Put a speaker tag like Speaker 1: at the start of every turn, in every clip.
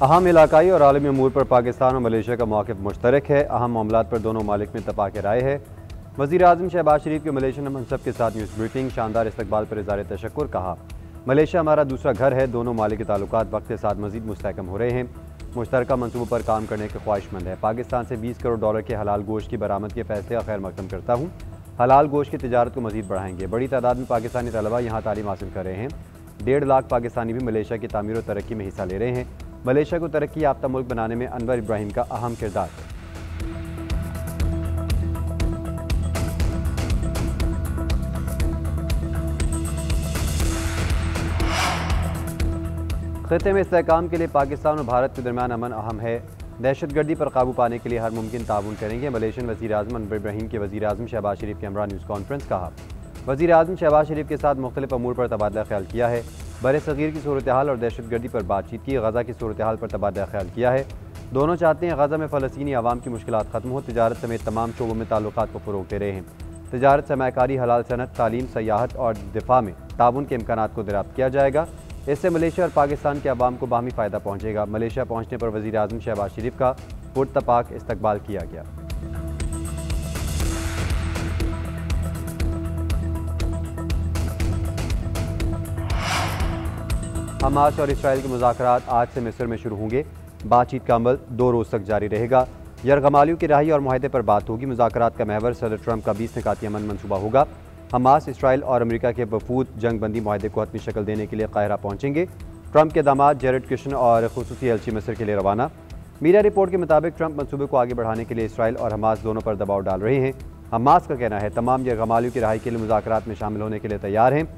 Speaker 1: अहम इलाकाई और आलमी अमूर पर पाकिस्तान और मलेशिया का मौक़िफ़ मुश्तरक है। अहम मामलात पर दोनों ममालिक में इत्तफ़ाक़ राय है। वज़ीर आज़म शहबाज शरीफ की मलेशियन मनसब के साथ न्यूज़ ब्रीफिंग, शानदार इस्तकबाल पर इज़हार तशक्कुर। कहा, मलेशिया हमारा दूसरा घर है। दोनों ममालिक के ताल्लुकात वक्त के साथ मज़ीद मुस्तहकम हो रहे हैं। मुश्तरका मंसूबों पर काम करने के ख्वाहिशमंद है। पाकिस्तान से 20 करोड़ डॉलर के हलाल गोश्त की बरामद के फैसले का खैर मकदम करता हूँ। हलाल गोश्त की तिजारत को मज़ीद बढ़ाएंगे। बड़ी तादाद में पाकिस्तानी तलबा यहाँ तालीम हासिल कर रहे हैं। 1.5 लाख पाकिस्तानी भी मलेशिया की तामीर और तरक्की में हिस्सा ले रहे हैं। मलेशिया को तरक्की याफ्ता मुल्क बनाने में अनवर इब्राहिम का अहम किरदार है। खित्ते में इस्तेहकाम के लिए पाकिस्तान और भारत के दरमियान अमन अहम है। दहशतगर्दी पर काबू पाने के लिए हर मुमकिन ताउन करेंगे। मलेशियन वज़ीर आज़म अनवर इब्राहिम के वज़ीर आज़म शहबाज शरीफ के हमरा न्यूज़ कॉन्फ्रेंस। कहा, वज़ीर आज़म शहबाज शरीफ के साथ मुख्तलिफ अमूर पर तबादला ख्याल किया है। बर सग़ीर की सूरत हाल और दहशतगर्दी पर बातचीत की। गज़ा की सूरत हाल पर तबादला ख्याल किया है। दोनों चाहते हैं गज़ा में फ़लस्तीनी आवाम की मुश्किलात ख़त्म हो। तिजारत समेत तमाम शोबों में ताल्लुकात को फ़रोग़ दे रहे हैं। तिजारत, सरमायाकारी, हलाल सनत, तालीम, सयाहत और दिफा में ताउन के इम्कानात को दरियाफ्त किया जाएगा। इससे मलेशिया और पाकिस्तान के अवाम को बाहमी फ़ायदा पहुँचेगा। मलेशिया पहुँचने पर वज़ीर आज़म शहबाज शरीफ का पुरतपाक इस्तकबाल किया गया। हमास और इसराइल के मुज़ाकरात आज से मिस्र में शुरू होंगे। बातचीत का अमल 2 रोज़ तक जारी रहेगा। यरगमालियों की रिहाई और मुआहदे पर बात होगी। मुज़ाकरात का महवर सदर ट्रंप का 20 निकाती अमन मनसूबा होगा। हमास, इसराइल और अमेरिका के वफूद जंग बंदी मुआहदे को हतमी शक्ल देने के लिए काहिरा पहुँचेंगे। ट्रंप के दामाद जेरेड कुशनर और खुसूसी एलची मिस्र के लिए रवाना। मीडिया रिपोर्ट के मुताबिक ट्रंप मनसूबे को आगे बढ़ाने के लिए इसराइल और हमास दोनों पर दबाव डाल रहे हैं। हमास का कहना है तमाम यरगमालियों की रिहाई के लिए मुज़ाकरात में शामिल होने के लिए तैयार हैं।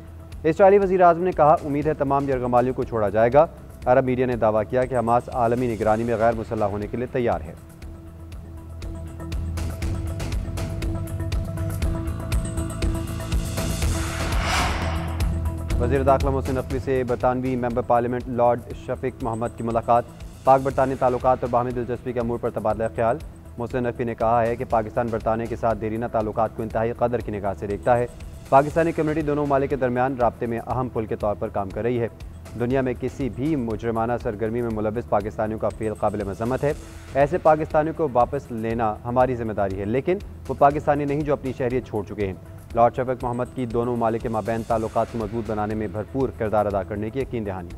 Speaker 1: इसराइली वज़ीर आज़म ने कहा, उम्मीद है तमाम यरगमालियों को छोड़ा जाएगा। अरब मीडिया ने दावा किया कि हमास आलमी निगरानी में गैर मुसल्लह होने के लिए तैयार है। वज़ीर दाखिला मोहसिन नकवी से बरतानवी member parliament lord Shafiq Mohammad की मुलाकात। पाक बरतानी ताल्लुकात और बाहमी दिलचस्पी के अमूर पर तबादला ख्याल। मोहसिन नकवी ने कहा है कि पाकिस्तान बरतानिया के साथ देरीना ताल्लुकात को इंतहाई कदर की निगाह से देखता है। पाकिस्तानी कम्युनिटी दोनों ममालिक के दरमियान राब्ते में अहम पुल के तौर पर काम कर रही है। दुनिया में किसी भी मुजरमाना सरगर्मी में मुलविस पाकिस्तानियों का फेल काबिल मज़म्मत है। ऐसे पाकिस्तानियों को वापस लेना हमारी जिम्मेदारी है, लेकिन वो पाकिस्तानी नहीं जो अपनी शहरियत छोड़ चुके हैं। लॉर्ड शफीक मोहम्मद की दोनों ममालिक के माबैन ताल्लुकात को मजबूत बनाने में भरपूर किरदार अदा करने की यकीन दहानी।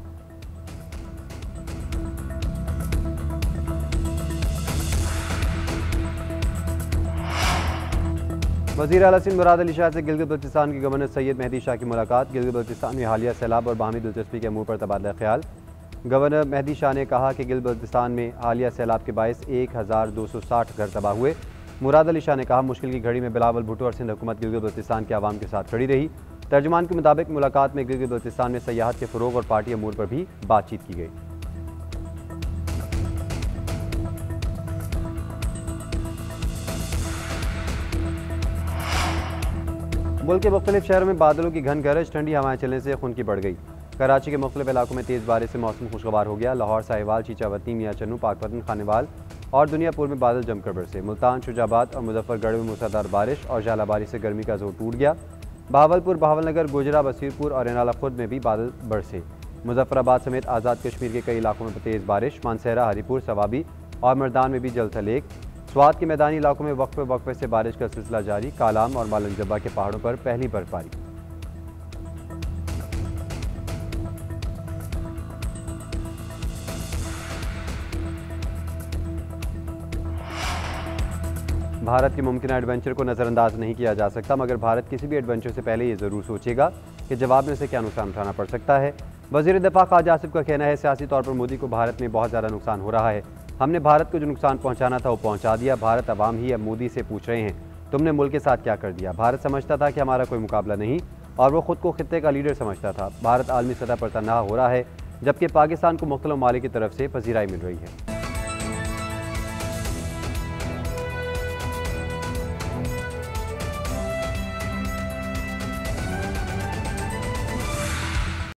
Speaker 1: वज़ीर आला सिंध मुराद अली शाह से गिलगित बल्तिस्तान के गवर्नर सैयद मेहदी शाह की मुलाकात। गिलगित बल्तिस्तान में हालिया सैलाब और बाहमी दिलचस्पी के अमूर पर तबादला ख्याल। गवर्नर मेहदी शाह ने कहा कि गिलगित बल्तिस्तान में हालिया सैलाब के बायस 1260 घर तबाह हुए। मुराद अली शाह ने कहा, मुश्किल की घड़ी में बिलावल भुट्टो और सिंध हुकूमत गिलगित बल्तिस्तान के आवाम के साथ खड़ी रही। तर्जुमान के मुताबिक मुलाकात में गिलगित बल्तिस्तान में सयाहत के फ़रोग़ और पार्टी अमूर पर भी बातचीत की गई। मुल्क के मुख्तलिफ शहरों में बादलों की घन गरज, ठंडी हवाएं चलने से खुनकी बढ़ गई। कराची के मुख्तलिफ इलाकों में तेज़ बारिश से मौसम खुशगवार हो गया। लाहौर, साहिवाल, चीचावती, मियां चन्नू, पाकपतन, खानेवाल और दुनियापुर में बादल जमकर बरसे। मुल्तान, शुजाबाद और मुजफ्फरगढ़ में मूसलाधार बारिश और झालाबारी से गर्मी का जोर टूट गया। बहावलपुर, बहावलनगर, गोजरा, बसीरपुर और एनाला खुद में भी बादल बरसे। मुजफ्फराबाद समेत आज़ाद कश्मीर के कई इलाकों में तेज़ बारिश। मानसहरा, हरीपुर, सवाबी और मर्दान में भी जलथलेक। स्वात के मैदानी इलाकों में वक्फे वक्फे से बारिश का सिलसिला जारी। कालाम और मालंजबा के पहाड़ों पर पहली बर्फबारी। भारत के मुमकिन एडवेंचर को नज़रअंदाज नहीं किया जा सकता, मगर भारत किसी भी एडवेंचर से पहले ये ज़रूर सोचेगा कि जवाब में उसे क्या नुकसान उठाना पड़ सकता है। वज़ीर दिफा ख्वाजा आसिफ का कहना है, सियासी तौर पर मोदी को भारत में बहुत ज़्यादा नुकसान हो रहा है। हमने भारत को जो नुकसान पहुंचाना था वो पहुंचा दिया। भारत अवाम ही अब मोदी से पूछ रहे हैं, तुमने मुल्क के साथ क्या कर दिया। भारत समझता था कि हमारा कोई मुकाबला नहीं और वो खुद को खित्ते का लीडर समझता था। भारत आलमी सतह पर तनहा हो रहा है, जबकि पाकिस्तान को मुख्तलिफ ममालिक की तरफ से पजीराई मिल रही है।